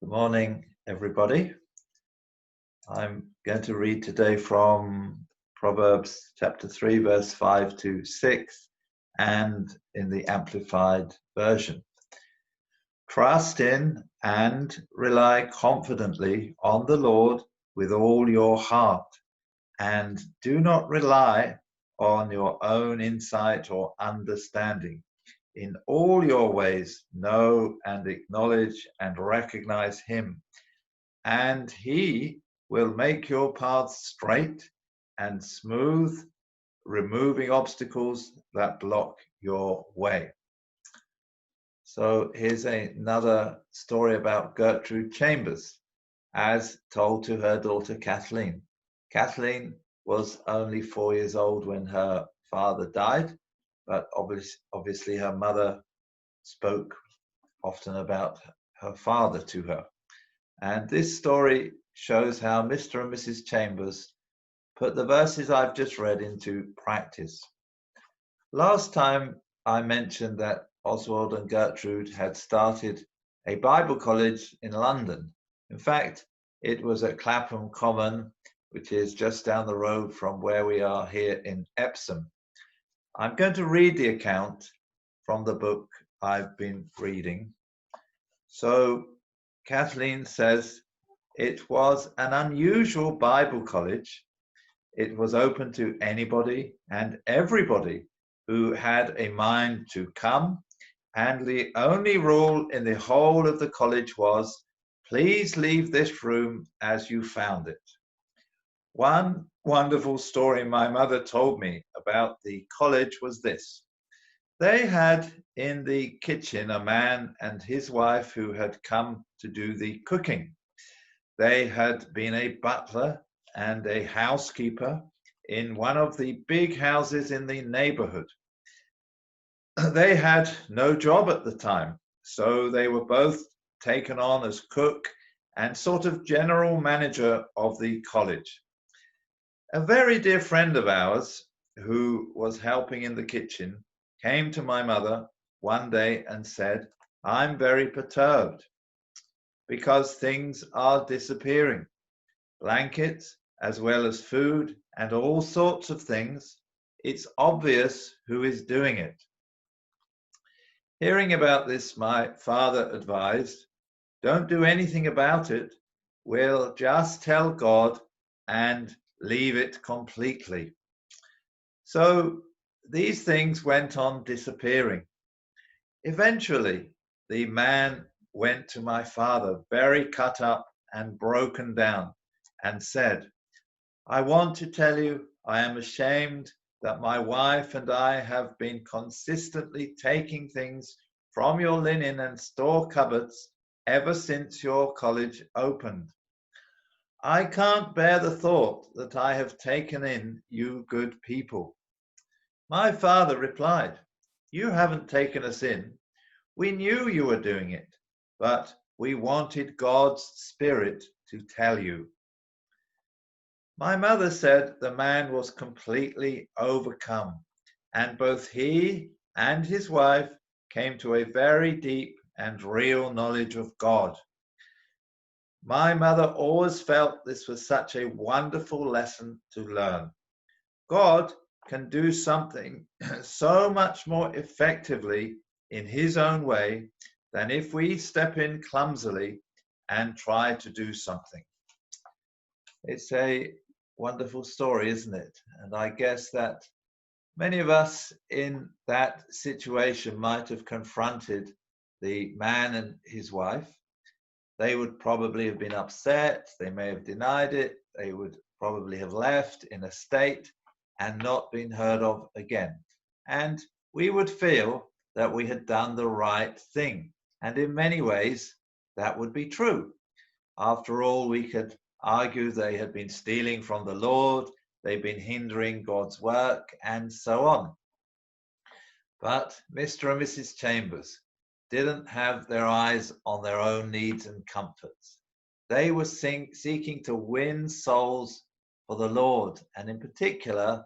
Good morning, everybody. I'm going to read today from Proverbs chapter 3, verse 5 to 6, and in the Amplified Version. Trust in and rely confidently on the Lord with all your heart, and do not rely on your own insight or understanding. In all your ways, know and acknowledge and recognize Him, and He will make your paths straight and smooth, removing obstacles that block your way. So here's another story about Gertrude Chambers, as told to her daughter Kathleen. Kathleen was only 4 years old when her father died, but obviously her mother spoke often about her father to her. And this story shows how Mr. and Mrs. Chambers put the verses I've just read into practice. Last time I mentioned that Oswald and Gertrude had started a Bible college in London. In fact, it was at Clapham Common, which is just down the road from where we are here in Epsom. I'm going to read the account from the book I've been reading. So Kathleen says, it was an unusual Bible college. It was open to anybody and everybody who had a mind to come, and the only rule in the whole of the college was, please leave this room as you found it. One wonderful story my mother told me about the college was this. They had in the kitchen a man and his wife who had come to do the cooking. They had been a butler and a housekeeper in one of the big houses in the neighborhood. They had no job at the time, so they were both taken on as cook and sort of general manager of the college. A very dear friend of ours, who was helping in the kitchen, came to my mother one day and said, I'm very perturbed because things are disappearing. Blankets, as well as food and all sorts of things. It's obvious who is doing it. Hearing about this, my father advised, don't do anything about it. We'll just tell God and leave it completely. So these things went on disappearing. Eventually, the man went to my father, very cut up and broken down, and said, I want to tell you I am ashamed that my wife and I have been consistently taking things from your linen and store cupboards ever since your college opened. I can't bear the thought that I have taken in you good people. My father replied, you haven't taken us in. We knew you were doing it, but we wanted God's Spirit to tell you. My mother said the man was completely overcome, and both he and his wife came to a very deep and real knowledge of God. My mother always felt this was such a wonderful lesson to learn. God can do something so much more effectively in His own way than if we step in clumsily and try to do something. It's a wonderful story, isn't it? And I guess that many of us in that situation might have confronted the man and his wife. They would probably have been upset. They may have denied it. They would probably have left in a state and not been heard of again. And we would feel that we had done the right thing. And in many ways, that would be true. After all, we could argue they had been stealing from the Lord, they've been hindering God's work, and so on. But Mr. and Mrs. Chambers didn't have their eyes on their own needs and comforts. They were seeking to win souls for the Lord, and in particular,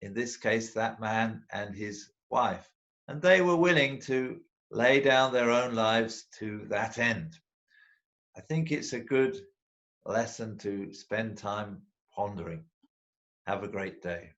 in this case, that man and his wife. And they were willing to lay down their own lives to that end. I think it's a good lesson to spend time pondering. Have a great day.